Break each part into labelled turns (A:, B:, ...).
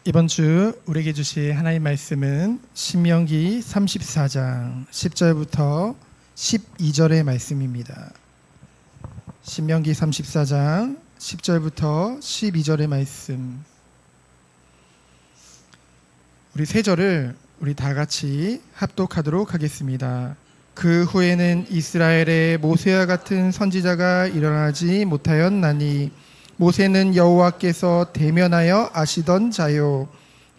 A: 이번 주 우리에게 주실 하나님 말씀은 신명기 34장 10절부터 12절의 말씀입니다. 신명기 34장 10절부터 12절의 말씀. 우리 세 절을 우리 다 같이 합독하도록 하겠습니다. 그 후에는 이스라엘의 모세와 같은 선지자가 일어나지 못하였나니 모세는 여호와께서 대면하여 아시던 자요,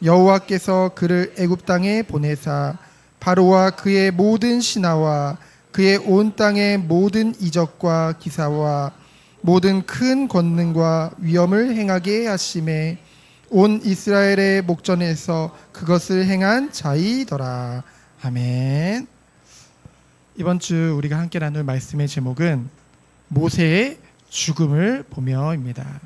A: 여호와께서 그를 애굽 땅에 보내사 바로와 그의 모든 신하와 그의 온 땅의 모든 이적과 기사와 모든 큰 권능과 위엄을 행하게 하심에 온 이스라엘의 목전에서 그것을 행한 자이더라. 아멘. 이번 주 우리가 함께 나눌 말씀의 제목은 모세의 죽음을 보며입니다.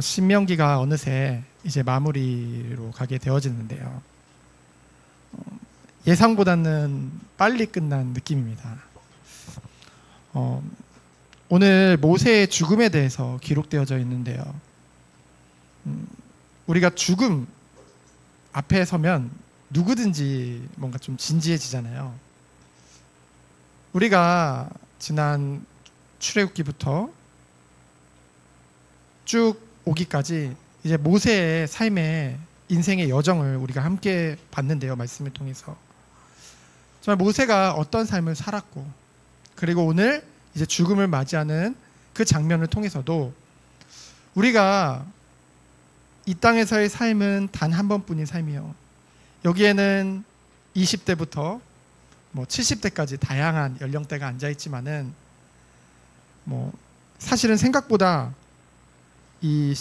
A: 신명기가 어느새 이제 마무리로 가게 되어지는데요. 예상보다는 빨리 끝난 느낌입니다. 오늘 모세의 죽음에 대해서 기록되어져 있는데요. 우리가 죽음 앞에 서면 누구든지 뭔가 좀 진지해지잖아요. 우리가 지난 출애굽기부터 쭉 오기까지 이제 모세의 삶의 인생의 여정을 우리가 함께 봤는데요, 말씀을 통해서 정말 모세가 어떤 삶을 살았고, 그리고 오늘 이제 죽음을 맞이하는 그 장면을 통해서도 우리가 이 땅에서의 삶은 단 한 번뿐인 삶이요, 여기에는 20대부터 70대까지 다양한 연령대가 앉아있지만은 사실은 생각보다 이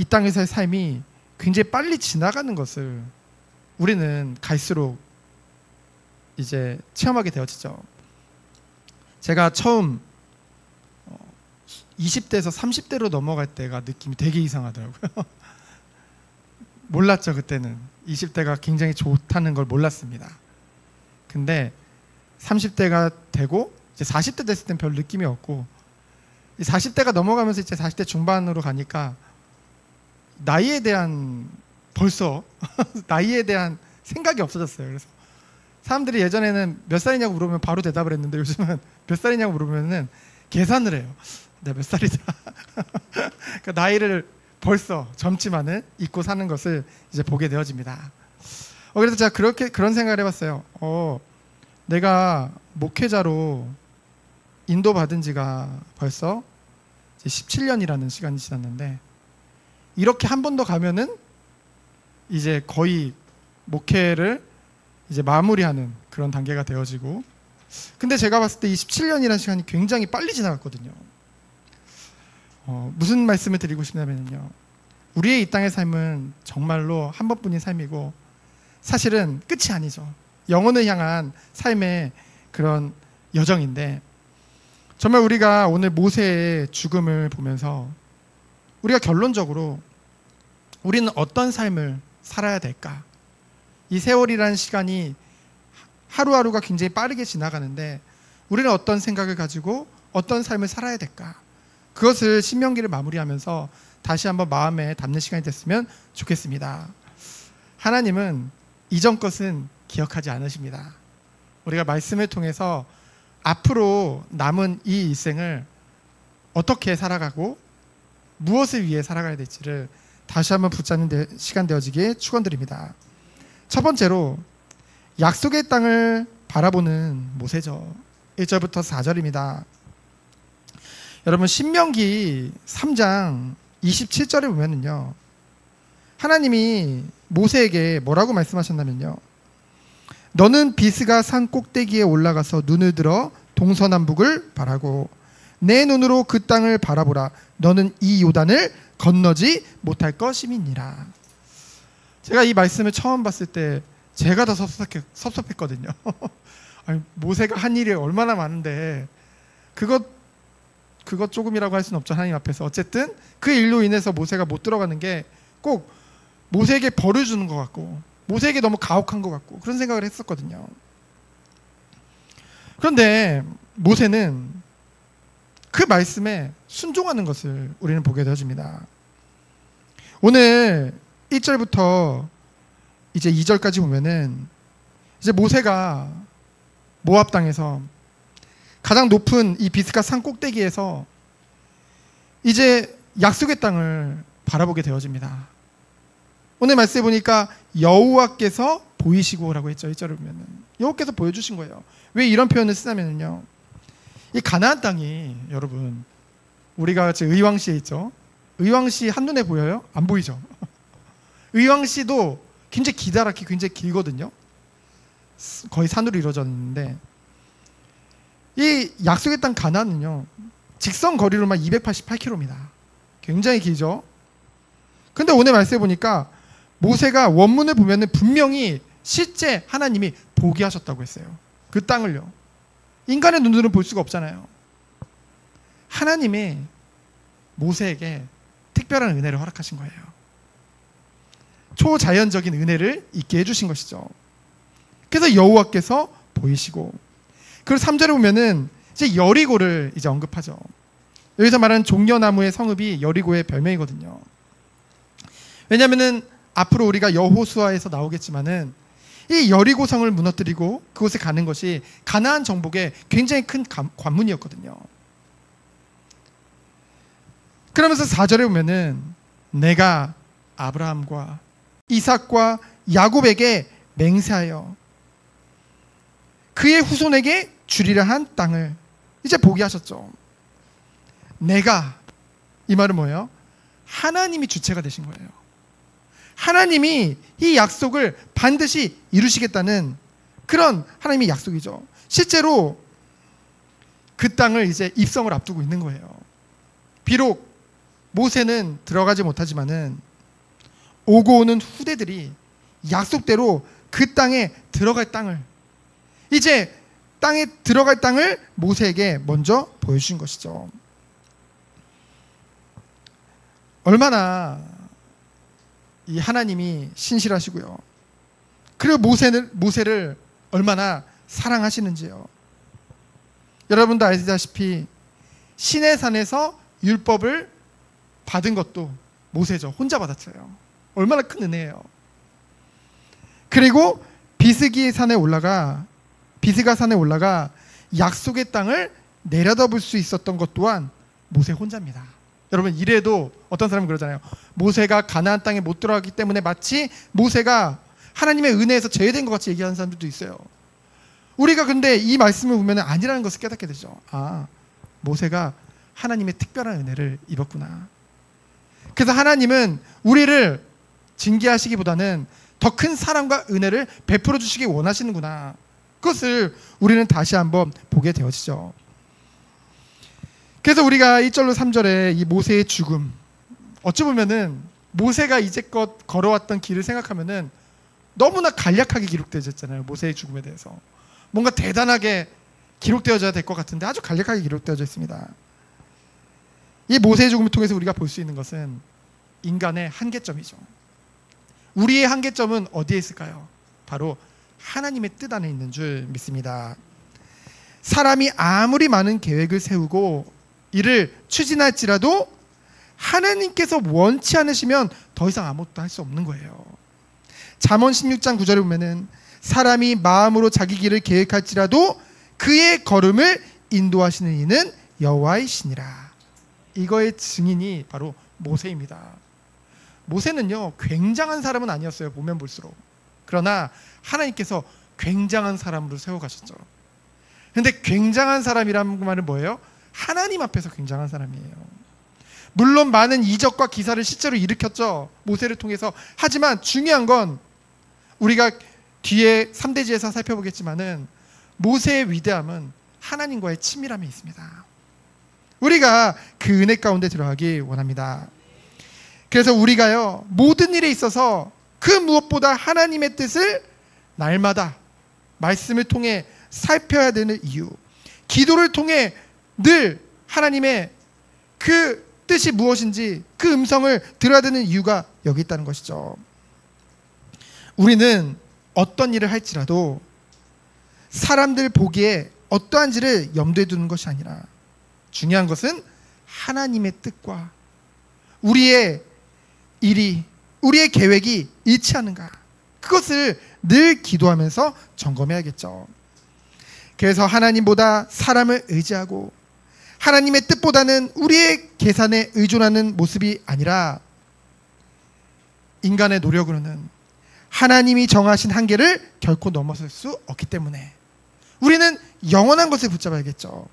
A: 땅에서의 삶이 굉장히 빨리 지나가는 것을 우리는 갈수록 이제 체험하게 되어지죠. 제가 처음 20대에서 30대로 넘어갈 때가 느낌이 되게 이상하더라고요. 몰랐죠. 그때는 20대가 굉장히 좋다는 걸 몰랐습니다. 근데 30대가 되고 이제 40대 됐을 땐 별 느낌이 없고, 40대가 넘어가면서 이제 40대 중반으로 가니까 나이에 대한 나이에 대한 생각이 없어졌어요. 그래서 사람들이 예전에는 몇 살이냐고 물으면 바로 대답을 했는데 요즘은 몇 살이냐고 물으면은 계산을 해요. 내가 몇 살이다. 그러니까 나이를 벌써 젊지만은 잊고 사는 것을 이제 보게 되어집니다. 그래서 제가 그런 생각을 해봤어요. 내가 목회자로 인도받은 지가 벌써 이제 17년이라는 시간이 지났는데, 이렇게 한 번 더 가면은 이제 거의 목회를 이제 마무리하는 그런 단계가 되어지고, 근데 제가 봤을 때 이 17년이라는 시간이 굉장히 빨리 지나갔거든요. 무슨 말씀을 드리고 싶냐면요, 우리의 이 땅의 삶은 정말로 한 번뿐인 삶이고 사실은 끝이 아니죠. 영혼을 향한 삶의 그런 여정인데, 정말 우리가 오늘 모세의 죽음을 보면서 우리가 결론적으로 우리는 어떤 삶을 살아야 될까? 이 세월이라는 시간이 하루하루가 굉장히 빠르게 지나가는데 우리는 어떤 생각을 가지고 어떤 삶을 살아야 될까? 그것을 신명기를 마무리하면서 다시 한번 마음에 담는 시간이 됐으면 좋겠습니다. 하나님은 이전 것은 기억하지 않으십니다. 우리가 말씀을 통해서 앞으로 남은 이 일생을 어떻게 살아가고 무엇을 위해 살아가야 될지를 다시 한번 붙잡는 시간 되어지기에 축원드립니다. 첫 번째로 약속의 땅을 바라보는 모세죠. 1절부터 4절입니다. 여러분, 신명기 3장 27절에 보면은요, 하나님이 모세에게 뭐라고 말씀하셨냐면요, 너는 비스가 산 꼭대기에 올라가서 눈을 들어 동서남북을 바라고 내 눈으로 그 땅을 바라보라. 너는 이 요단을 건너지 못할 것임이니라. 제가 이 말씀을 처음 봤을 때 제가 더 섭섭했거든요. 아니, 모세가 한 일이 얼마나 많은데 그것 조금이라고 할 수는 없죠, 하나님 앞에서. 어쨌든 그 일로 인해서 모세가 못 들어가는 게 꼭 모세에게 벌을 주는 것 같고 모세에게 너무 가혹한 것 같고 그런 생각을 했었거든요. 그런데 모세는 그 말씀에 순종하는 것을 우리는 보게 되어집니다. 오늘 1절부터 이제 2절까지 보면은 이제 모세가 모압 땅에서 가장 높은 이 비스가 산 꼭대기에서 이제 약속의 땅을 바라보게 되어집니다. 오늘 말씀해 보니까 여호와께서 보이시고라고 했죠. 1절을 보면은 여호와께서 보여주신 거예요. 왜 이런 표현을 쓰냐면요, 이 가나안 땅이 여러분, 우리가 지금 의왕시에 있죠. 의왕시 한눈에 보여요? 안 보이죠? 의왕시도 굉장히 기다랗게 굉장히 길거든요. 거의 산으로 이루어졌는데 이 약속의 땅 가나안은요, 직선 거리로만 288km입니다. 굉장히 길죠. 근데 오늘 말씀해 보니까 모세가 원문을 보면은 분명히 실제 하나님이 보게 하셨다고 했어요. 그 땅을요. 인간의 눈으로는 볼 수가 없잖아요. 하나님이 모세에게 특별한 은혜를 허락하신 거예요. 초자연적인 은혜를 있게 해주신 것이죠. 그래서 여호와께서 보이시고, 그리고 3절에 보면은 이제 여리고를 이제 언급하죠. 여기서 말하는 종려나무의 성읍이 여리고의 별명이거든요. 왜냐하면은 앞으로 우리가 여호수아에서 나오겠지만은 이 여리고성을 무너뜨리고 그곳에 가는 것이 가나안 정복의 굉장히 큰 관문이었거든요. 그러면서 4절에 보면은 내가 아브라함과 이삭과 야곱에게 맹세하여 그의 후손에게 주리라 한 땅을 이제 보게 하셨죠. 내가, 이 말은 뭐예요? 하나님이 주체가 되신 거예요. 하나님이 이 약속을 반드시 이루시겠다는 그런 하나님의 약속이죠. 실제로 그 땅을 이제 입성을 앞두고 있는 거예요. 비록 모세는 들어가지 못하지만은 오고 오는 후대들이 약속대로 그 땅에 들어갈 땅을, 이제 땅에 들어갈 땅을 모세에게 먼저 보여주신 것이죠. 얼마나 이 하나님이 신실하시고요, 그리고 모세를 얼마나 사랑하시는지요. 여러분도 아시다시피 시내산에서 율법을 받은 것도 모세죠. 혼자 받았어요. 얼마나 큰 은혜예요. 그리고 비스가 산에 올라가 약속의 땅을 내려다볼 수 있었던 것 또한 모세 혼자입니다. 여러분, 이래도 어떤 사람은 그러잖아요. 모세가 가나안 땅에 못 들어가기 때문에 마치 모세가 하나님의 은혜에서 제외된 것 같이 얘기하는 사람들도 있어요. 우리가 근데 이 말씀을 보면 아니라는 것을 깨닫게 되죠. 아, 모세가 하나님의 특별한 은혜를 입었구나. 그래서 하나님은 우리를 징계하시기보다는 더 큰 사랑과 은혜를 베풀어 주시기 원하시는구나. 그것을 우리는 다시 한번 보게 되어지죠. 그래서 우리가 1절로 3절에 이 모세의 죽음, 어찌 보면은 모세가 이제껏 걸어왔던 길을 생각하면은 너무나 간략하게 기록되어졌잖아요. 모세의 죽음에 대해서 뭔가 대단하게 기록되어져야 될 것 같은데 아주 간략하게 기록되어져 있습니다. 이 모세의 죽음을 통해서 우리가 볼 수 있는 것은 인간의 한계점이죠. 우리의 한계점은 어디에 있을까요? 바로 하나님의 뜻 안에 있는 줄 믿습니다. 사람이 아무리 많은 계획을 세우고 이를 추진할지라도 하나님께서 원치 않으시면 더 이상 아무것도 할 수 없는 거예요. 잠언 16장 9절에 보면은 사람이 마음으로 자기 길을 계획할지라도 그의 걸음을 인도하시는 이는 여호와이시니라. 이거의 증인이 바로 모세입니다. 모세는요, 굉장한 사람은 아니었어요. 보면 볼수록. 그러나 하나님께서 굉장한 사람으로 세워가셨죠. 그런데 굉장한 사람이라는 말은 뭐예요? 하나님 앞에서 굉장한 사람이에요. 물론 많은 이적과 기사를 실제로 일으켰죠. 모세를 통해서. 하지만 중요한 건 우리가 뒤에 3대지에서 살펴보겠지만은 모세의 위대함은 하나님과의 친밀함이 있습니다. 우리가 그 은혜 가운데 들어가기 원합니다. 그래서 우리가요, 모든 일에 있어서 그 무엇보다 하나님의 뜻을 날마다 말씀을 통해 살펴야 되는 이유, 기도를 통해 늘 하나님의 그 뜻이 무엇인지 그 음성을 들어야 되는 이유가 여기 있다는 것이죠. 우리는 어떤 일을 할지라도 사람들 보기에 어떠한지를 염두에 두는 것이 아니라 중요한 것은 하나님의 뜻과 우리의 일이 우리의 계획이 일치하는가? 그것을 늘 기도하면서 점검해야겠죠. 그래서 하나님보다 사람을 의지하고 하나님의 뜻보다는 우리의 계산에 의존하는 모습이 아니라 인간의 노력으로는 하나님이 정하신 한계를 결코 넘어설 수 없기 때문에 우리는 영원한 것을 붙잡아야겠죠.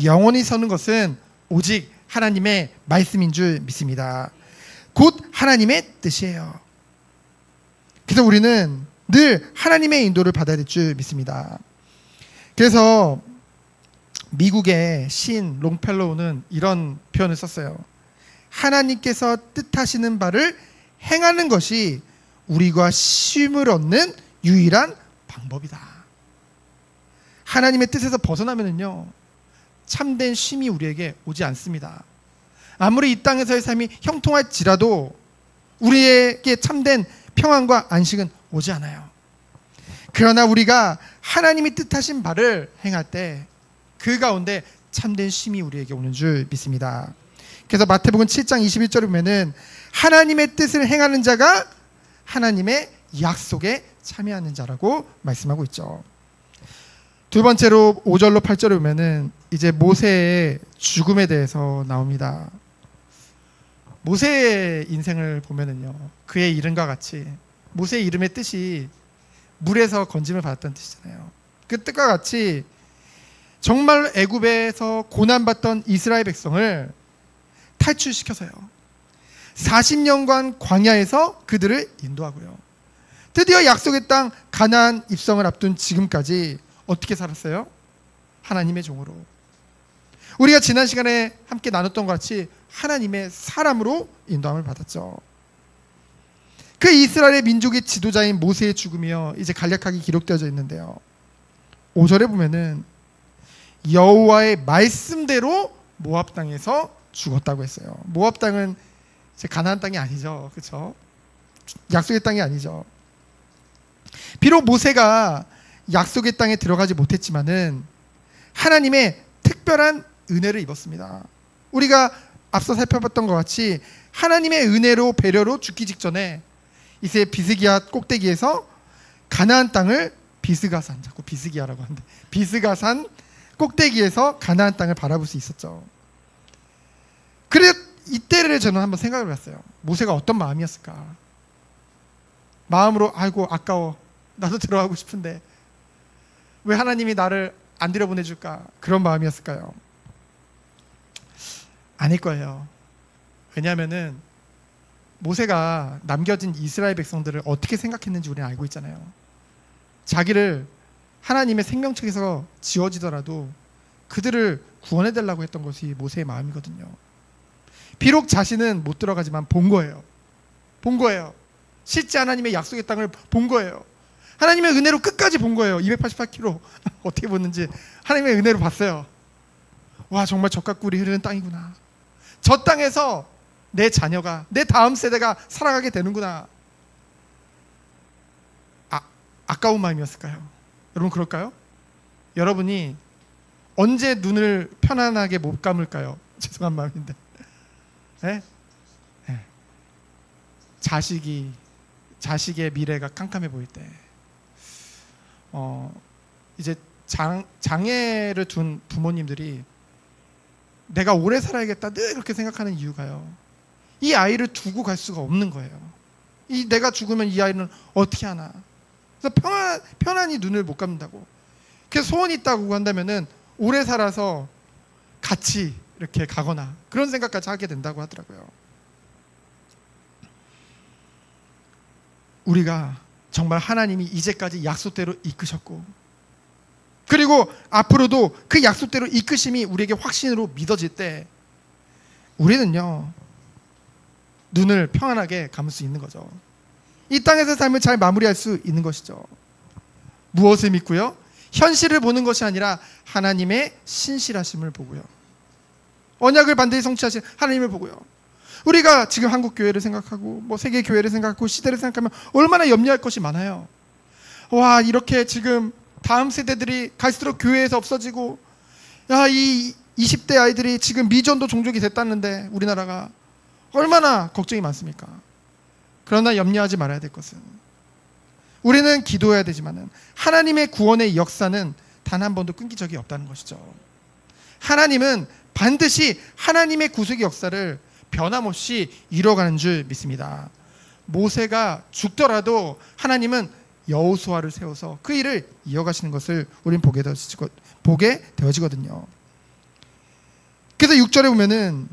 A: 영원히 서는 것은 오직 하나님의 말씀인 줄 믿습니다. 곧 하나님의 뜻이에요. 그래서 우리는 늘 하나님의 인도를 받아야 될 줄 믿습니다. 그래서 미국의 시인 롱펠로우는 이런 표현을 썼어요. 하나님께서 뜻하시는 바를 행하는 것이 우리가 쉼을 얻는 유일한 방법이다. 하나님의 뜻에서 벗어나면은요, 참된 쉼이 우리에게 오지 않습니다. 아무리 이 땅에서의 삶이 형통할지라도 우리에게 참된 평안과 안식은 오지 않아요. 그러나 우리가 하나님이 뜻하신 바를 행할 때 그 가운데 참된 쉼이 우리에게 오는 줄 믿습니다. 그래서 마태복음 7장 21절에 보면은 하나님의 뜻을 행하는 자가 하나님의 약속에 참여하는 자라고 말씀하고 있죠. 두 번째로 5절로 8절에 보면은 이제 모세의 죽음에 대해서 나옵니다. 모세의 인생을 보면은요, 그의 이름과 같이 모세의 이름의 뜻이 물에서 건짐을 받았다는 뜻이잖아요. 그 뜻과 같이 정말 애굽에서 고난받던 이스라엘 백성을 탈출시켜서요, 40년간 광야에서 그들을 인도하고요, 드디어 약속의 땅 가나안 입성을 앞둔 지금까지 어떻게 살았어요? 하나님의 종으로. 우리가 지난 시간에 함께 나눴던 것 같이 하나님의 사람으로 인도함을 받았죠. 그 이스라엘의 민족의 지도자인 모세의 죽음이요, 이제 간략하게 기록되어져 있는데요, 5절에 보면은 여호와의 말씀대로 모압 땅에서 죽었다고 했어요. 모압 땅은 이제 가나안 땅이 아니죠, 그렇죠? 약속의 땅이 아니죠. 비록 모세가 약속의 땅에 들어가지 못했지만은 하나님의 특별한 은혜를 입었습니다. 우리가 앞서 살펴봤던 것 같이 하나님의 은혜로 배려로 죽기 직전에 이제 비스기야 꼭대기에서 가나안 땅을 비스가산, 자꾸 비스기야라고 하는데 비스가산 꼭대기에서 가나안 땅을 바라볼 수 있었죠. 그래 이때를 저는 한번 생각을 해봤어요. 모세가 어떤 마음이었을까? 마음으로 아이고 아까워, 나도 들어가고 싶은데 왜 하나님이 나를 안 들여보내줄까? 그런 마음이었을까요? 아닐 거예요. 왜냐하면은 모세가 남겨진 이스라엘 백성들을 어떻게 생각했는지 우리는 알고 있잖아요. 자기를 하나님의 생명책에서 지워지더라도 그들을 구원해달라고 했던 것이 모세의 마음이거든요. 비록 자신은 못 들어가지만 본 거예요. 본 거예요. 실제 하나님의 약속의 땅을 본 거예요. 하나님의 은혜로 끝까지 본 거예요. 288km 어떻게 봤는지 하나님의 은혜로 봤어요. 와, 정말 젖과 꿀이 흐르는 땅이구나. 저 땅에서 내 자녀가, 내 다음 세대가 살아가게 되는구나. 아까운 마음이었을까요? 여러분 그럴까요? 여러분이 언제 눈을 편안하게 못 감을까요? 죄송한 마음인데. 네? 네. 자식의 미래가 깜깜해 보일 때, 이제 장애를 둔 부모님들이 내가 오래 살아야겠다 늘 그렇게 생각하는 이유가요, 이 아이를 두고 갈 수가 없는 거예요. 내가 죽으면 이 아이는 어떻게 하나. 그래서 편안히 눈을 못 감는다고. 그래서 소원이 있다고 한다면은 오래 살아서 같이 이렇게 가거나 그런 생각까지 하게 된다고 하더라고요. 우리가 정말 하나님이 이제까지 약속대로 이끄셨고, 그리고 앞으로도 그 약속대로 이끄심이 우리에게 확신으로 믿어질 때 우리는요, 눈을 평안하게 감을 수 있는 거죠. 이 땅에서 삶을 잘 마무리할 수 있는 것이죠. 무엇을 믿고요? 현실을 보는 것이 아니라 하나님의 신실하심을 보고요, 언약을 반드시 성취하신 하나님을 보고요. 우리가 지금 한국 교회를 생각하고 뭐 세계 교회를 생각하고 시대를 생각하면 얼마나 염려할 것이 많아요. 와, 이렇게 지금 다음 세대들이 갈수록 교회에서 없어지고, 야, 이 20대 아이들이 지금 미전도 종족이 됐다는데 우리나라가 얼마나 걱정이 많습니까? 그러나 염려하지 말아야 될 것은 우리는 기도해야 되지만은 하나님의 구원의 역사는 단 한 번도 끊긴 적이 없다는 것이죠. 하나님은 반드시 하나님의 구속의 역사를 변함없이 이뤄가는 줄 믿습니다. 모세가 죽더라도 하나님은 여호수아를 세워서 그 일을 이어가시는 것을 우리는 보게 되어지거든요. 그래서 6절에 보면은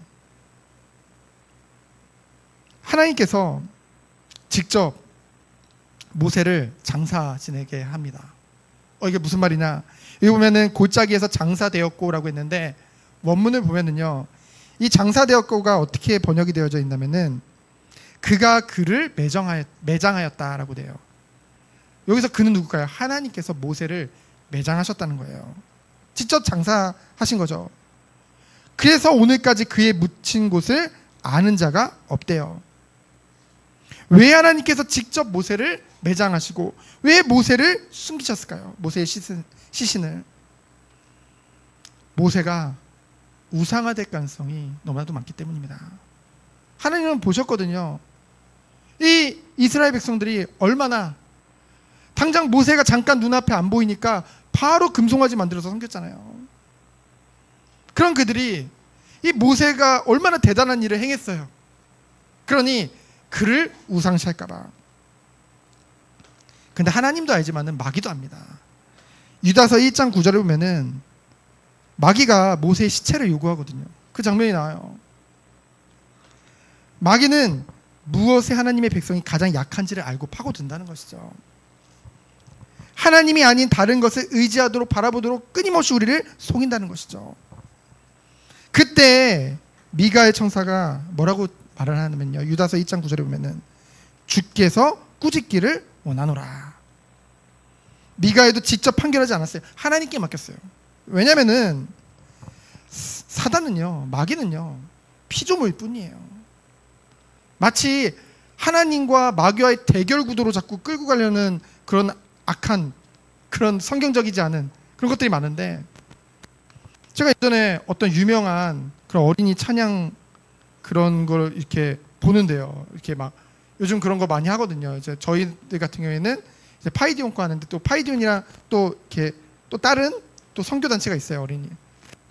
A: 하나님께서 직접 모세를 장사 지내게 합니다. 이게 무슨 말이냐? 여기 보면은 골짜기에서 장사되었고라고 했는데 원문을 보면은요, 이 장사되었고가 어떻게 번역이 되어져 있냐면은 그가 그를 매장하였다라고 돼요. 여기서 그는 누굴까요? 하나님께서 모세를 매장하셨다는 거예요. 직접 장사하신 거죠. 그래서 오늘까지 그의 묻힌 곳을 아는 자가 없대요. 왜 하나님께서 직접 모세를 매장하시고 왜 모세를 숨기셨을까요? 모세의 시신을. 모세가 우상화될 가능성이 너무나도 많기 때문입니다. 하나님은 보셨거든요. 이 이스라엘 백성들이 얼마나 당장 모세가 잠깐 눈앞에 안 보이니까 바로 금송아지 만들어서 섬겼잖아요. 그런 그들이 이 모세가 얼마나 대단한 일을 행했어요. 그러니 그를 우상시할까 봐. 근데 하나님도 알지만은 마귀도 압니다. 유다서 1장 9절에 보면은 마귀가 모세의 시체를 요구하거든요. 그 장면이 나와요. 마귀는 무엇에 하나님의 백성이 가장 약한지를 알고 파고든다는 것이죠. 하나님이 아닌 다른 것을 의지하도록 바라보도록 끊임없이 우리를 속인다는 것이죠. 그때 미가의 청사가 뭐라고 말을 하냐면요, 유다서 2장 9절에 보면은 주께서 꾸짖기를 원하노라. 미가에도 직접 판결하지 않았어요. 하나님께 맡겼어요. 왜냐면은 사단은요, 마귀는요, 피조물 뿐이에요. 마치 하나님과 마귀와의 대결 구도로 자꾸 끌고 가려는 그런 악한, 그런 성경적이지 않은 그런 것들이 많은데, 제가 예전에 어떤 유명한 그런 어린이 찬양 그런 걸 이렇게 보는데요. 이렇게 막 요즘 그런 거 많이 하거든요. 이제 저희들 같은 경우에는 이제 파이디온과 하는데, 또 파이디온이랑 또 이렇게 또 다른 또 선교 단체가 있어요, 어린이.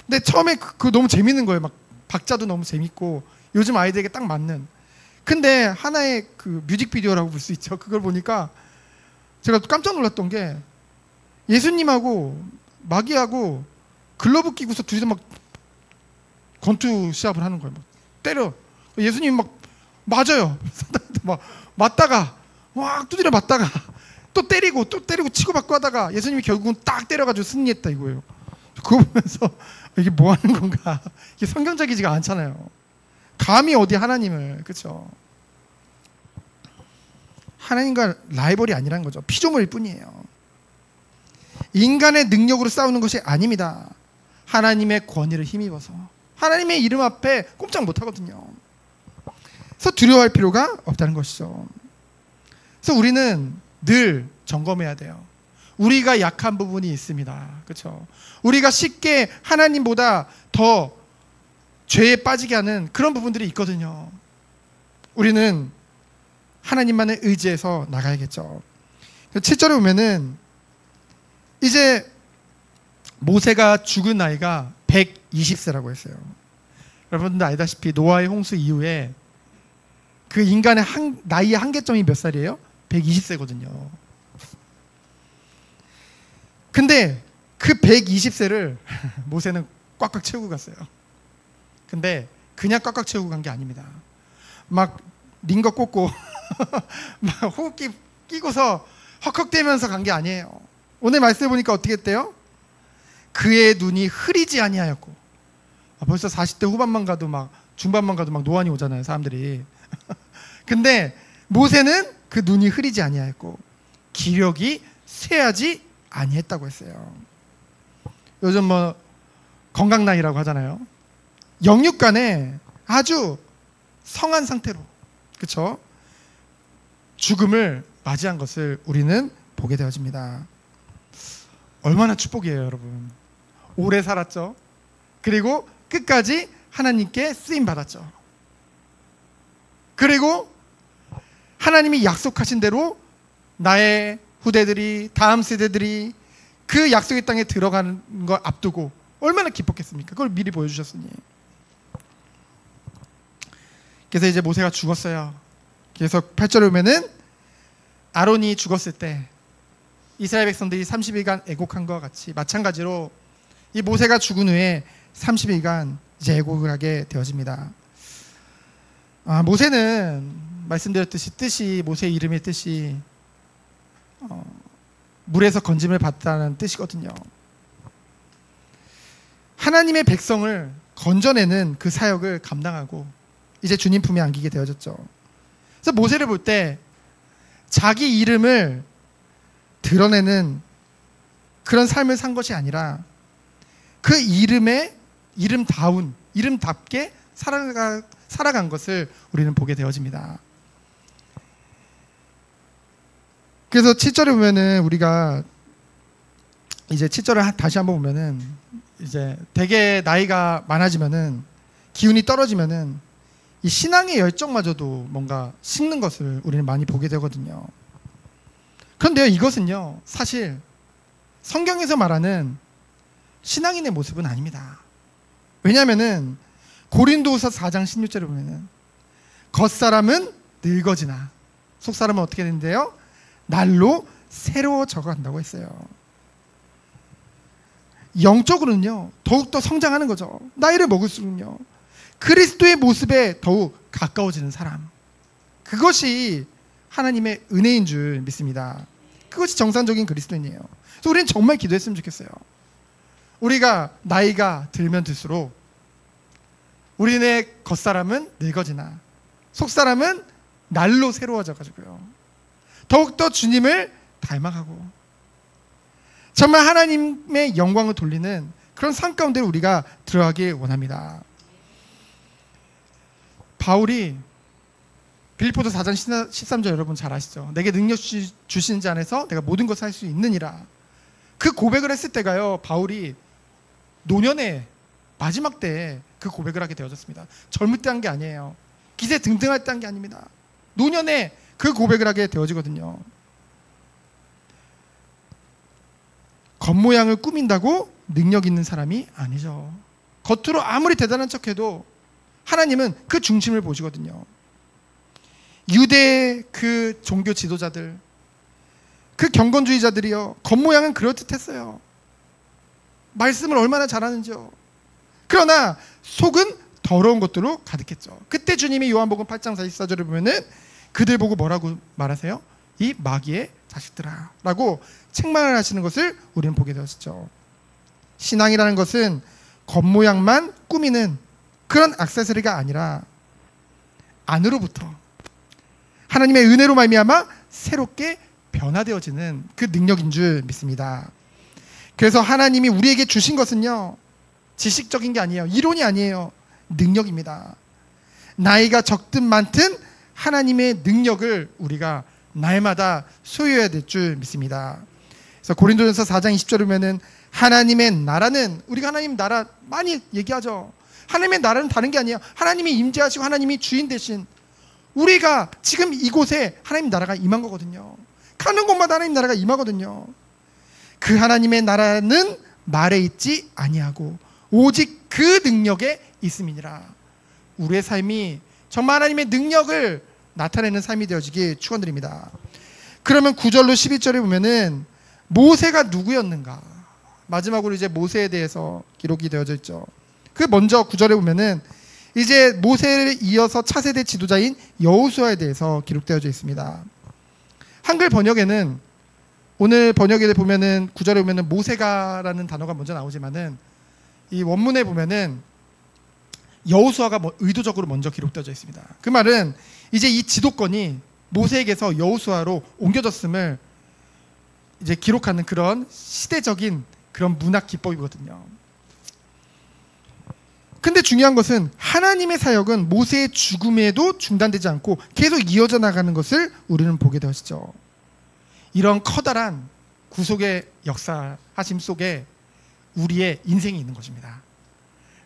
A: 근데 처음에 그거 너무 재밌는 거예요. 막 박자도 너무 재밌고 요즘 아이들에게 딱 맞는. 근데 하나의 그 뮤직비디오라고 볼 수 있죠. 그걸 보니까 제가 깜짝 놀랐던 게 예수님하고 마귀하고 글러브 끼고서 둘이서 막 권투 시합을 하는 거예요. 막 때려. 예수님 막 맞아요. 막 맞다가 막 두드려 맞다가 또 때리고 치고받고 하다가 예수님이 결국은 딱 때려가지고 승리했다 이거예요. 그거 보면서 이게 뭐 하는 건가? 이게 성경적이지가 않잖아요. 감히 어디 하나님을, 그렇죠? 하나님과 라이벌이 아니라는 거죠. 피조물일 뿐이에요. 인간의 능력으로 싸우는 것이 아닙니다. 하나님의 권위를 힘입어서 하나님의 이름 앞에 꼼짝 못하거든요. 그래서 두려워할 필요가 없다는 것이죠. 그래서 우리는 늘 점검해야 돼요. 우리가 약한 부분이 있습니다. 그렇죠? 우리가 쉽게 하나님보다 더 죄에 빠지게 하는 그런 부분들이 있거든요. 우리는 하나님만을 의지해서 나가야겠죠. 7절에 보면은 이제 모세가 죽은 나이가 120세라고 했어요. 여러분들 알다시피 노아의 홍수 이후에 그 인간의 나이의 한계점이 몇 살이에요? 120세거든요. 근데 그 120세를 모세는 꽉꽉 채우고 갔어요. 근데 그냥 꽉꽉 채우고 간 게 아닙니다. 막 링거 꽂고 막 호흡기 끼고서 헉헉대면서 간 게 아니에요. 오늘 말씀해 보니까 어떻게 했대요? 그의 눈이 흐리지 아니하였고. 벌써 40대 후반만 가도 막 중반만 가도 막 노안이 오잖아요, 사람들이. 근데 모세는 그 눈이 흐리지 아니하였고 기력이 쇠하지 아니했다고 했어요. 요즘 뭐 건강 나이라고 하잖아요. 영육간에 아주 성한 상태로, 그렇죠? 죽음을 맞이한 것을 우리는 보게 되어집니다. 얼마나 축복이에요, 여러분. 오래 살았죠. 그리고 끝까지 하나님께 쓰임 받았죠. 그리고 하나님이 약속하신 대로 나의 후대들이, 다음 세대들이 그 약속의 땅에 들어가는 걸 앞두고 얼마나 기뻤겠습니까? 그걸 미리 보여주셨으니. 그래서 이제 모세가 죽었어요. 그래서 8절에 보면은 아론이 죽었을 때 이스라엘 백성들이 30일간 애곡한 것과 같이 마찬가지로 이 모세가 죽은 후에 30일간 이제 애곡을 하게 되어집니다. 모세는 말씀드렸듯이 뜻이, 모세의 이름의 뜻이 물에서 건짐을 받다는 뜻이거든요. 하나님의 백성을 건져내는 그 사역을 감당하고 이제 주님 품에 안기게 되어졌죠. 그래서 모세를 볼 때 자기 이름을 드러내는 그런 삶을 산 것이 아니라 그 이름답게 살아간 것을 우리는 보게 되어집니다. 그래서 7절에 보면은 우리가 이제 7절을 다시 한번 보면은 이제 되게 나이가 많아지면은 기운이 떨어지면은 이 신앙의 열정마저도 뭔가 식는 것을 우리는 많이 보게 되거든요. 그런데요, 이것은요 사실 성경에서 말하는 신앙인의 모습은 아닙니다. 왜냐하면은 고린도후서 4장 16절에 보면은 겉사람은 늙어지나 속사람은 어떻게 되는데요? 날로 새로워져 간다고 했어요. 영적으로는요 더욱더 성장하는 거죠. 나이를 먹을수록요 그리스도의 모습에 더욱 가까워지는 사람, 그것이 하나님의 은혜인 줄 믿습니다. 그것이 정상적인 그리스도인이에요. 그래서 우리는 정말 기도했으면 좋겠어요. 우리가 나이가 들면 들수록 우리네 겉사람은 늙어지나 속사람은 날로 새로워져 가지고요 더욱더 주님을 닮아가고 정말 하나님의 영광을 돌리는 그런 삶 가운데 우리가 들어가길 원합니다. 바울이 빌립보서 4장 13절 여러분 잘 아시죠? 내게 능력 주신 자 안에서 내가 모든 것을 할 수 있느니라. 그 고백을 했을 때가요 바울이 노년의 마지막 때에 그 고백을 하게 되어졌습니다. 젊을 때 한 게 아니에요. 기세 등등할 때 한 게 아닙니다. 노년에 그 고백을 하게 되어지거든요. 겉모양을 꾸민다고 능력 있는 사람이 아니죠. 겉으로 아무리 대단한 척해도 하나님은 그 중심을 보시거든요. 유대의 그 종교 지도자들, 그 경건주의자들이요 겉모양은 그럴듯했어요. 말씀을 얼마나 잘하는지요. 그러나 속은 더러운 것들로 가득했죠. 그때 주님이 요한복음 8장 44절을 보면은 그들 보고 뭐라고 말하세요? 이 마귀의 자식들아 라고 책망을 하시는 것을 우리는 보게 되었죠. 신앙이라는 것은 겉모양만 꾸미는 그런 액세서리가 아니라 안으로부터 하나님의 은혜로 말미암아 새롭게 변화되어지는 그 능력인 줄 믿습니다. 그래서 하나님이 우리에게 주신 것은요 지식적인 게 아니에요. 이론이 아니에요. 능력입니다. 나이가 적든 많든 하나님의 능력을 우리가 날마다 소유해야 될 줄 믿습니다. 그래서 고린도전서 4장 20절에 보면은 하나님의 나라는, 우리가 하나님 나라 많이 얘기하죠. 하나님의 나라는 다른 게 아니에요. 하나님이 임재하시고 하나님이 주인 되신, 우리가 지금 이곳에 하나님 나라가 임한 거거든요. 가는 곳마다 하나님 나라가 임하거든요. 그 하나님의 나라는 말에 있지 아니하고 오직 그 능력에 있음이니라. 우리의 삶이 정말 하나님의 능력을 나타내는 삶이 되어지기 축원드립니다. 그러면 9절로 11절에 보면은 모세가 누구였는가? 마지막으로 이제 모세에 대해서 기록이 되어져 있죠. 그 먼저 9절에 보면은 이제 모세를 이어서 차세대 지도자인 여호수아에 대해서 기록되어져 있습니다. 한글 번역에는, 오늘 번역에 보면은 9절에 보면은 모세가라는 단어가 먼저 나오지만은 이 원문에 보면은 여호수아가 의도적으로 먼저 기록되어져 있습니다. 그 말은 이제 이 지도권이 모세에게서 여호수아로 옮겨졌음을 이제 기록하는 그런 시대적인 그런 문학 기법이거든요. 근데 중요한 것은 하나님의 사역은 모세의 죽음에도 중단되지 않고 계속 이어져 나가는 것을 우리는 보게 되었죠. 이런 커다란 구속의 역사하심 속에 우리의 인생이 있는 것입니다.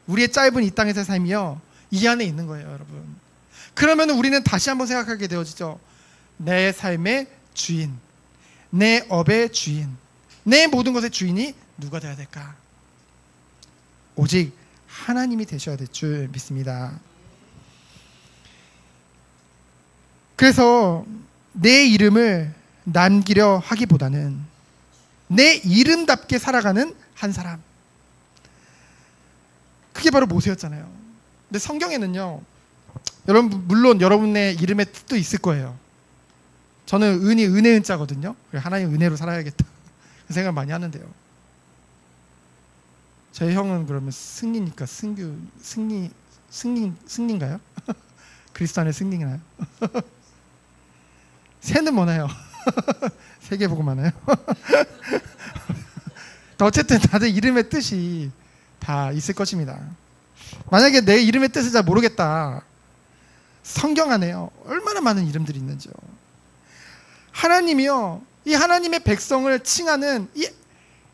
A: 우리의 짧은 이 땅에서의 삶이요 이 안에 있는 거예요, 여러분. 그러면 우리는 다시 한번 생각하게 되어지죠. 내 삶의 주인, 내 업의 주인, 내 모든 것의 주인이 누가 되어야 될까? 오직 하나님이 되셔야 될 줄 믿습니다. 그래서 내 이름을 남기려 하기보다는 내 이름답게 살아가는 한 사람, 그게 바로 모세였잖아요. 근데 성경에는요, 여러분 물론 여러분의 이름의 뜻도 있을 거예요. 저는 은이 은혜 은자거든요. 하나님 은혜로 살아야겠다 그 생각 많이 하는데요. 저희 형은 그러면 승리니까 승리인가요? 그리스도 안에 승리인가요? 새는 뭐나요? 세계보고 많아요. 어쨌든 다들 이름의 뜻이 다 있을 것입니다. 만약에 내 이름의 뜻을 잘 모르겠다, 성경 안에요 얼마나 많은 이름들이 있는지요. 하나님이요, 이 하나님의 백성을 칭하는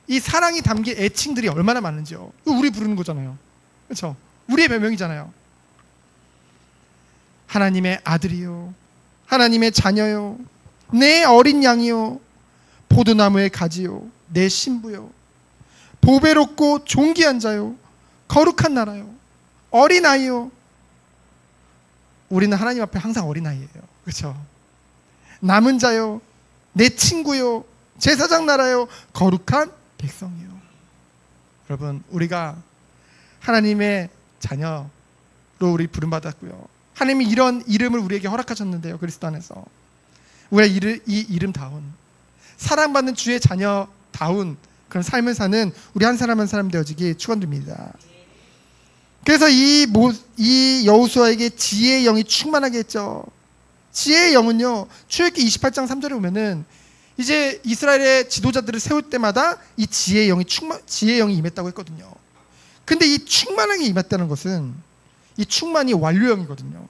A: 이 사랑이 담긴 애칭들이 얼마나 많은지요. 우리 부르는 거잖아요. 그렇죠? 우리의 별명이잖아요. 하나님의 아들이요, 하나님의 자녀요, 내 어린 양이요, 포도나무의 가지요, 내 신부요, 보배롭고 존귀한 자요, 거룩한 나라요, 어린아이요. 우리는 하나님 앞에 항상 어린아이예요. 그렇죠? 남은 자요, 내 친구요, 제사장 나라요, 거룩한 백성이요. 여러분, 우리가 하나님의 자녀로 우리 부름받았고요, 하나님이 이런 이름을 우리에게 허락하셨는데요, 그리스도 안에서 우리가 이 이름다운 사랑받는 주의 자녀다운 그런 삶을 사는 우리 한 사람 한 사람 되어지기 축원드립니다. 그래서 이 여호수아에게 지혜의 영이 충만하게 했죠. 지혜의 영은요, 출애굽기 28장 3절에 보면은 이제 이스라엘의 지도자들을 세울 때마다 이 지혜의 영이 임했다고 했거든요. 근데 이 충만하게 임했다는 것은 이 충만이 완료형이거든요.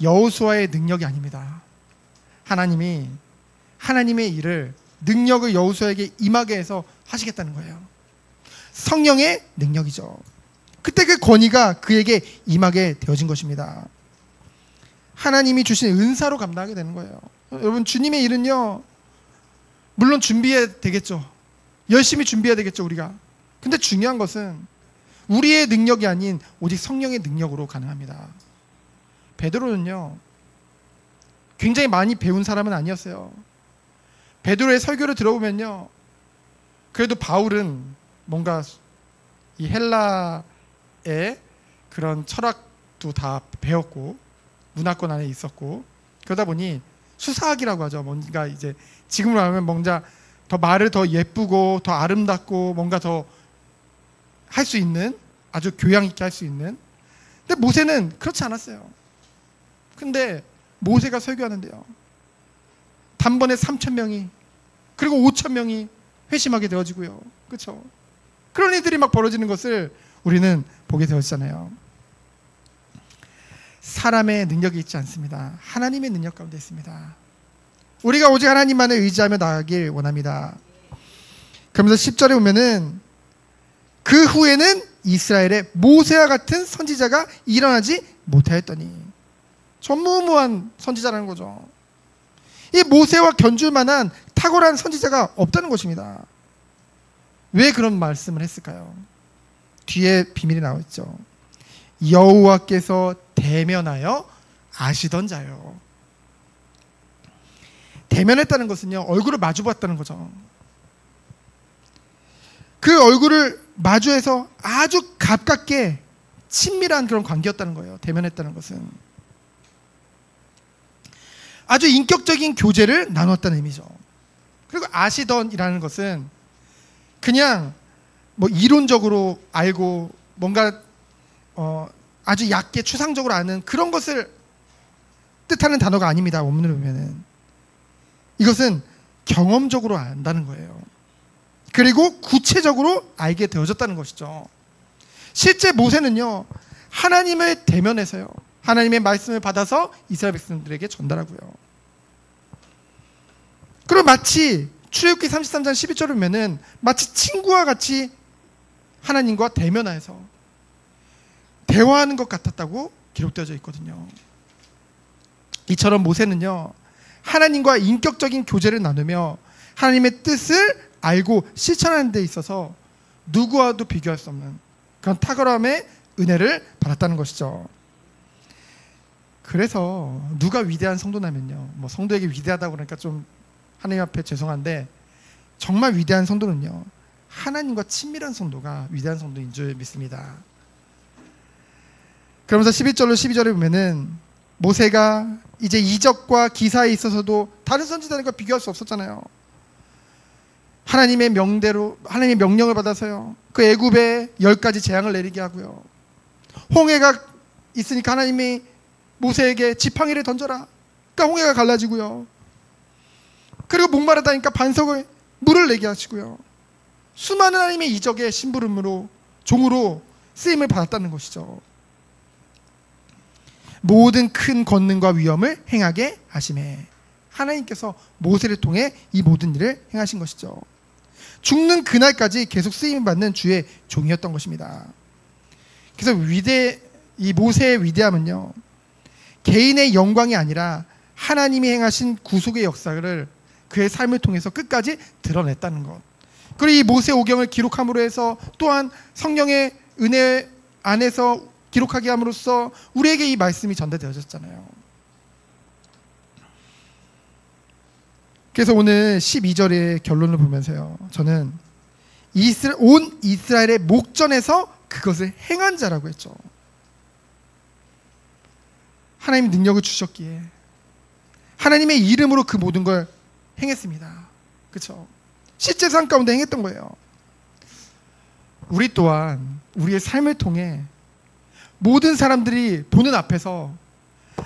A: 여호수아의 능력이 아닙니다. 하나님이 하나님의 일을, 능력을 여호수아에게 임하게 해서 하시겠다는 거예요. 성령의 능력이죠. 그때 그 권위가 그에게 임하게 되어진 것입니다. 하나님이 주신 은사로 감당하게 되는 거예요. 여러분, 주님의 일은요, 물론 준비해야 되겠죠. 열심히 준비해야 되겠죠, 우리가. 근데 중요한 것은 우리의 능력이 아닌 오직 성령의 능력으로 가능합니다. 베드로는요, 굉장히 많이 배운 사람은 아니었어요. 베드로의 설교를 들어보면요, 그래도 바울은 뭔가 이 헬라의 그런 철학도 다 배웠고 문화권 안에 있었고, 그러다 보니 수사학이라고 하죠. 뭔가 이제 지금으로 하면 뭔가 더 말을 더 예쁘고 더 아름답고 뭔가 더 할 수 있는, 아주 교양 있게 할 수 있는. 근데 모세는 그렇지 않았어요. 근데 모세가 설교하는데요, 단번에 3,000명이 그리고 5,000명이 회심하게 되어지고요. 그렇죠? 그런 일들이 막 벌어지는 것을 우리는 보게 되었잖아요. 사람의 능력이 있지 않습니다. 하나님의 능력 가운데 있습니다. 우리가 오직 하나님만을 의지하며 나아가길 원합니다. 그러면서 10절에 보면은 그 후에는 이스라엘의 모세와 같은 선지자가 일어나지 못하였더니, 전무후무한 선지자라는 거죠. 이 모세와 견줄 만한 탁월한 선지자가 없다는 것입니다. 왜 그런 말씀을 했을까요? 뒤에 비밀이 나와있죠. 여호와께서 대면하여 아시던 자요. 대면했다는 것은요, 얼굴을 마주봤다는 거죠. 그 얼굴을 마주해서 아주 가깝게 친밀한 그런 관계였다는 거예요. 대면했다는 것은 아주 인격적인 교제를 나눴다는 의미죠. 그리고 아시던이라는 것은 그냥 뭐 이론적으로 알고 뭔가 아주 얕게 추상적으로 아는 그런 것을 뜻하는 단어가 아닙니다. 원문을 보면은 이것은 경험적으로 안다는 거예요. 그리고 구체적으로 알게 되어졌다는 것이죠. 실제 모세는요, 하나님을 대면해서요, 하나님의 말씀을 받아서 이스라엘 백성들에게 전달하고요. 그리고 마치 출애굽기 33장 11절을 보면은 마치 친구와 같이 하나님과 대면하여서 대화하는 것 같았다고 기록되어져 있거든요. 이처럼 모세는요, 하나님과 인격적인 교제를 나누며 하나님의 뜻을 알고 실천하는 데 있어서 누구와도 비교할 수 없는 그런 탁월함의 은혜를 받았다는 것이죠. 그래서 누가 위대한 성도냐면요, 뭐 성도에게 위대하다고 그러니까 좀 하나님 앞에 죄송한데, 정말 위대한 성도는요, 하나님과 친밀한 성도가 위대한 성도인 줄 믿습니다. 그러면서 11절로 12절에 보면은 모세가 이제 이적과 기사에 있어서도 다른 선지자들과 비교할 수 없었잖아요. 하나님의 명대로, 하나님의 명령을 받아서요, 그 애굽에 10가지 재앙을 내리게 하고요, 홍해가 있으니까 하나님이 모세에게 지팡이를 던져라, 그러니까 홍해가 갈라지고요, 그리고 목마르다니까 반석을 물을 내게 하시고요, 수많은 하나님의 이적의 심부름으로, 종으로 쓰임을 받았다는 것이죠. 모든 큰 권능과 위엄을 행하게 하심에, 하나님께서 모세를 통해 이 모든 일을 행하신 것이죠. 죽는 그날까지 계속 쓰임을 받는 주의 종이었던 것입니다. 그래서 이 모세의 위대함은요, 개인의 영광이 아니라 하나님이 행하신 구속의 역사를 그의 삶을 통해서 끝까지 드러냈다는 것. 그리고 이 모세 오경을 기록함으로 해서 또한 성령의 은혜 안에서 기록하게 함으로써 우리에게 이 말씀이 전달되어졌잖아요. 그래서 오늘 12절의 결론을 보면서요, 저는 온 이스라엘의 목전에서 그것을 행한 자라고 했죠. 하나님 능력을 주셨기에 하나님의 이름으로 그 모든 걸 행했습니다. 그렇죠? 실제 삶 가운데 행했던 거예요. 우리 또한 우리의 삶을 통해 모든 사람들이 보는 앞에서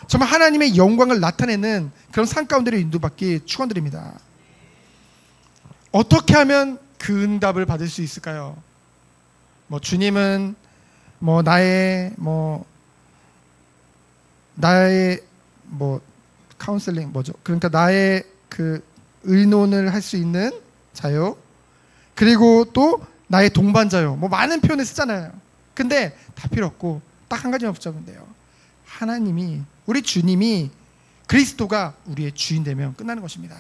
A: 정말 하나님의 영광을 나타내는 그런 삶 가운데를 인도받기 축원드립니다. 어떻게 하면 그 응답을 받을 수 있을까요? 주님은 나의 카운셀링 그러니까 나의 그 의논을 할 수 있는 자요, 그리고 또 나의 동반자요, 많은 표현을 쓰잖아요. 근데 다 필요 없고 딱 한 가지만 붙잡으면 돼요. 하나님이, 우리 주님이, 그리스도가 우리의 주인 되면 끝나는 것입니다.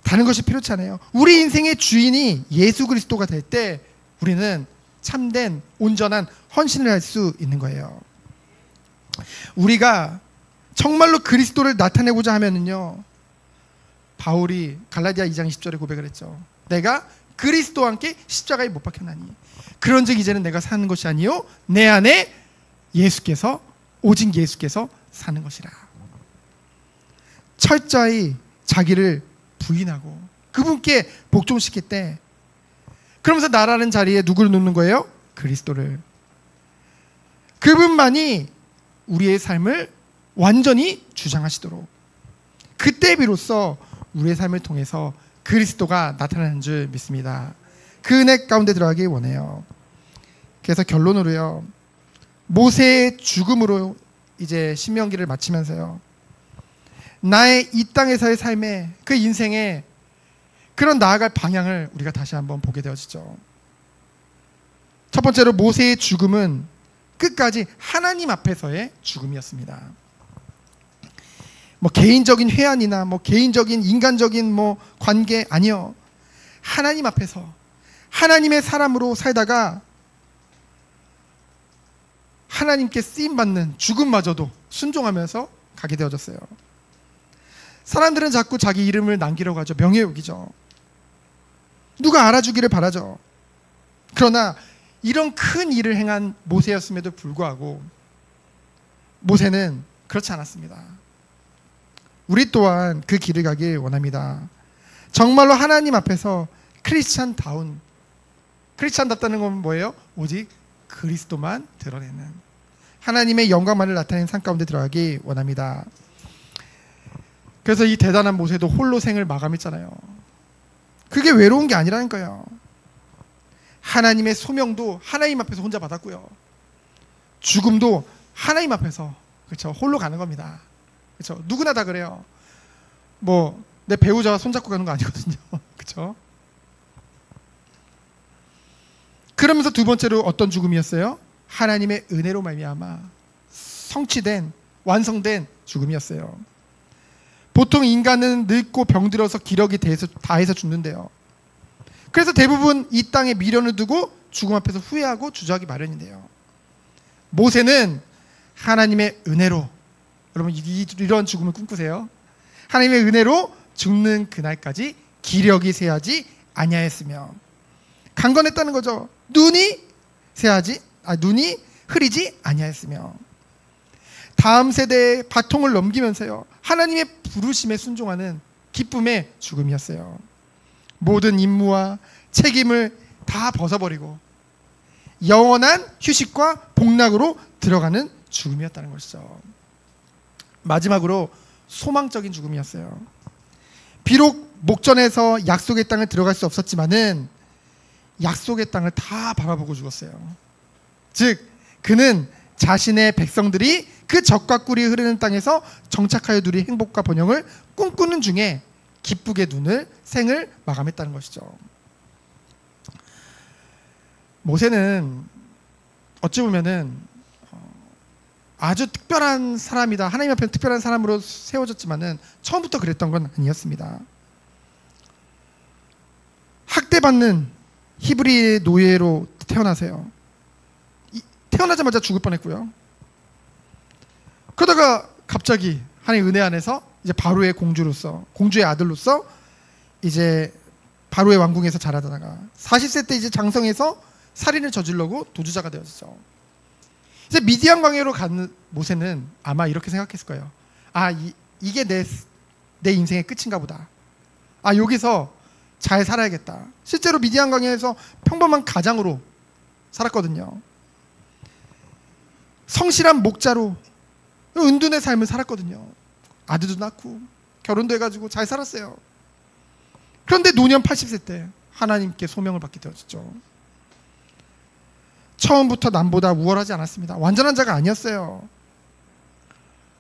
A: 다른 것이 필요치 않아요. 우리 인생의 주인이 예수 그리스도가 될 때 우리는 참된 온전한 헌신을 할 수 있는 거예요. 우리가 정말로 그리스도를 나타내고자 하면은요, 바울이 갈라디아 2장 20절에 고백을 했죠. 내가 그리스도와 함께 십자가에 못 박혔나니 그런즉 이제는 내가 사는 것이 아니요 내 안에 예수께서, 오직 예수께서 사는 것이라. 철저히 자기를 부인하고 그분께 복종시킬 때, 그러면서 나라는 자리에 누구를 놓는 거예요? 그리스도를. 그분만이 우리의 삶을 완전히 주장하시도록, 그때 비로소 우리의 삶을 통해서 그리스도가 나타나는 줄 믿습니다. 그 은혜 가운데 들어가기 원해요. 그래서 결론으로요, 모세의 죽음으로 이제 신명기를 마치면서요, 나의 이 땅에서의 삶의 그 인생의 그런 나아갈 방향을 우리가 다시 한번 보게 되어지죠. 첫 번째로 모세의 죽음은 끝까지 하나님 앞에서의 죽음이었습니다. 개인적인 회한이나 개인적인 인간적인 관계, 아니요. 하나님 앞에서 하나님의 사람으로 살다가 하나님께 쓰임받는 죽음마저도 순종하면서 가게 되어졌어요. 사람들은 자꾸 자기 이름을 남기려고 하죠. 명예욕이죠. 누가 알아주기를 바라죠. 그러나 이런 큰 일을 행한 모세였음에도 불구하고 모세는 그렇지 않았습니다. 우리 또한 그 길을 가길 원합니다. 정말로 하나님 앞에서 크리스찬답다는 건 뭐예요? 오직 그리스도만 드러내는, 하나님의 영광만을 나타내는 삶 가운데 들어가기 원합니다. 그래서 이 대단한 모세도 홀로 생을 마감했잖아요. 그게 외로운 게 아니라는 거예요. 하나님의 소명도 하나님 앞에서 혼자 받았고요, 죽음도 하나님 앞에서, 그렇죠, 홀로 가는 겁니다. 그렇죠? 누구나 다 그래요. 내 배우자와 손잡고 가는 거 아니거든요. 그렇죠? 그러면서 두 번째로 어떤 죽음이었어요? 하나님의 은혜로 말미암아 성취된 완성된 죽음이었어요. 보통 인간은 늙고 병들어서 기력이 다해서 죽는데요. 그래서 대부분 이 땅에 미련을 두고 죽음 앞에서 후회하고 주저하기 마련인데요. 모세는 하나님의 은혜로, 여러분 이런 죽음을 꿈꾸세요. 하나님의 은혜로 죽는 그날까지 기력이 쇠하지 아니하였으며, 강건했다는 거죠. 눈이 흐리지 아니하였으며, 다음 세대에 바통을 넘기면서요, 하나님의 부르심에 순종하는 기쁨의 죽음이었어요. 모든 임무와 책임을 다 벗어버리고 영원한 휴식과 복락으로 들어가는 죽음이었다는 것이죠. 마지막으로 소망적인 죽음이었어요. 비록 목전에서 약속의 땅을 들어갈 수 없었지만은 약속의 땅을 다 바라보고 죽었어요. 즉 그는 자신의 백성들이 그 젖과 꿀이 흐르는 땅에서 정착하여 누릴 행복과 번영을 꿈꾸는 중에 기쁘게 생을 마감했다는 것이죠. 모세는 어찌 보면은 아주 특별한 사람이다, 하나님 앞에 특별한 사람으로 세워졌지만은 처음부터 그랬던 건 아니었습니다. 학대받는 히브리 노예로 태어나세요. 태어나자마자 죽을 뻔했고요. 그러다가 갑자기 하나님 은혜 안에서 이제 바로의 공주의 아들로서 이제 바로의 왕궁에서 자라다가 40세 때 이제 장성해서 살인을 저지르고 도주자가 되었죠. 이제 미디안 광야로 간 모세는 아마 이렇게 생각했을 거예요. 이게 내 인생의 끝인가 보다. 여기서 잘 살아야겠다. 실제로 미디안 광야에서 평범한 가장으로 살았거든요. 성실한 목자로 은둔의 삶을 살았거든요. 아들도 낳고 결혼도 해가지고 잘 살았어요. 그런데 노년 80세 때 하나님께 소명을 받게 되었죠. 처음부터 남보다 우월하지 않았습니다. 완전한 자가 아니었어요.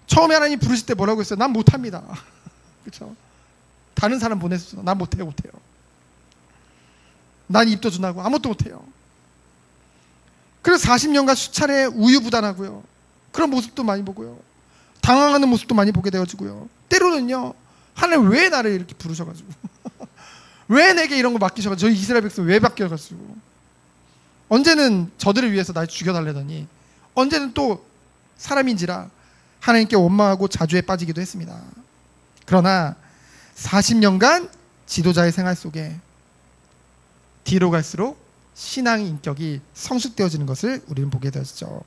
A: 처음에 하나님 부르실 때 뭐라고 했어요? 난 못합니다. 그렇죠? 다른 사람 보내서 난 못해요. 난 입도 준하고 아무것도 못해요. 그래서 40년간 수차례 우유부단하고요. 그런 모습도 많이 보고요. 당황하는 모습도 많이 보게 되어지고요. 때로는요, 하나님 왜 나를 이렇게 부르셔가지고 왜 내게 이런 거 맡기셔가지고 저희 이스라엘 백성 왜 맡겨가지고 언제는 저들을 위해서 날 죽여달래더니 언제는 또 사람인지라 하나님께 원망하고 자주에 빠지기도 했습니다. 그러나 40년간 지도자의 생활 속에 뒤로 갈수록 신앙의 인격이 성숙되어지는 것을 우리는 보게 되었죠.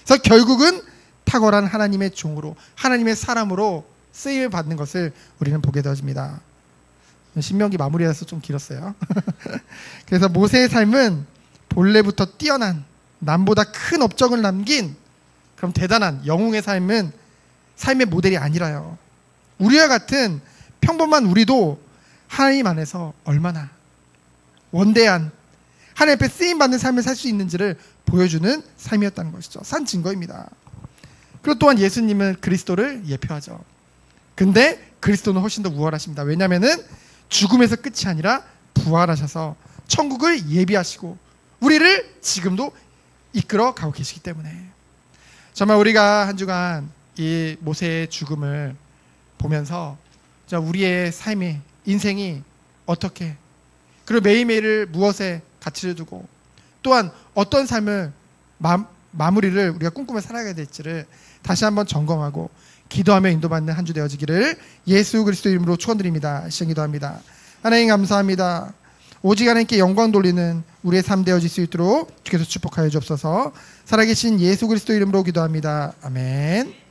A: 그래서 결국은 탁월한 하나님의 종으로, 하나님의 사람으로 쓰임을 받는 것을 우리는 보게 되어집니다. 신명기 마무리해서 좀 길었어요. 그래서 모세의 삶은 본래부터 뛰어난, 남보다 큰 업적을 남긴 그럼 대단한 영웅의 삶의 모델이 아니라요. 우리와 같은 평범한 우리도 하나님 안에서 얼마나 원대한 하나님 앞에 쓰임받는 삶을 살 수 있는지를 보여주는 삶이었다는 것이죠. 산 증거입니다. 그리고 또한 예수님은 그리스도를 예표하죠. 근데 그리스도는 훨씬 더 우월하십니다. 왜냐하면 죽음에서 끝이 아니라 부활하셔서 천국을 예비하시고 우리를 지금도 이끌어 가고 계시기 때문에 정말 우리가 한 주간 이 모세의 죽음을 보면서 우리의 삶의 인생이 어떻게, 그리고 매일매일을 무엇에 가치를 두고 또한 어떤 삶을 마무리를 우리가 꿈꾸며 살아가야 될지를 다시 한번 점검하고 기도하며 인도받는 한 주 되어지기를 예수 그리스도 이름으로 축원드립니다. 시청 기도합니다. 하나님 감사합니다. 오직 하나님께 영광 돌리는 우리의 삶 되어질 수 있도록 주께서 축복하여 주옵소서. 살아계신 예수 그리스도 이름으로 기도합니다. 아멘.